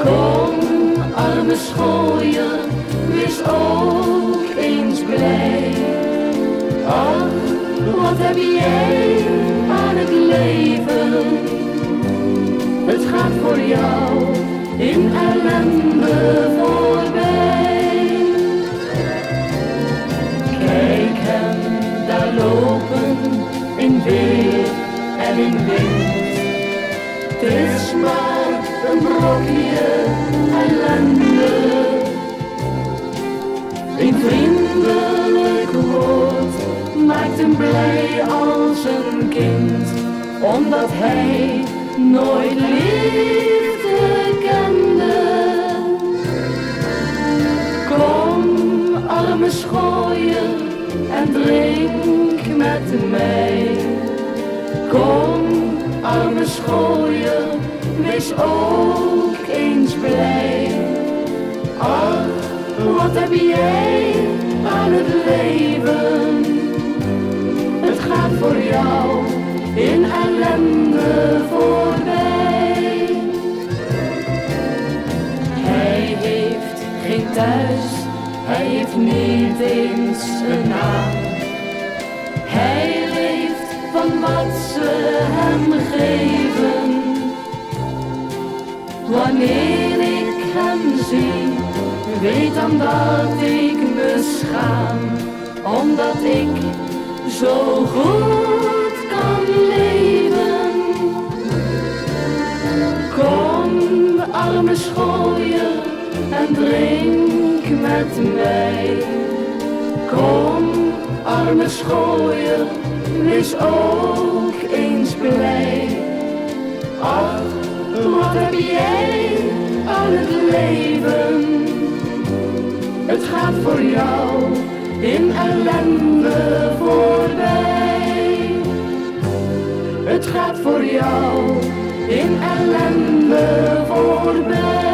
Kom, arme schooier, wees ook eens blij. Ach, wat heb jij aan het leven? Het gaat voor jou in ellende voorbij. Kijk hem daar lopen in weer en in wind. Het is maar een brokje ellende. Een vriendelijk woord maakt hem blij als een kind, omdat hij nooit liefde kende. Kom, arme schooier, en drink met mij. Kom, arme schooier, wees ook eens blij. Ach, wat heb jij aan het leven? Het gaat voor jou in ellende voorbij. Hij heeft geen thuis, hij heeft niet eens een naam. Hij leeft van wat ze hem geven. Wanneer ik hem zie, weet dan dat ik me schaam, omdat ik zo goed kan leven. Kom, arme schooier, en drink met mij. Kom, arme schooier, wees ook eens blij. Ach, wat heb jij aan het leven? Het gaat voor jou in ellende voorbij. Het gaat voor jou in ellende voorbij.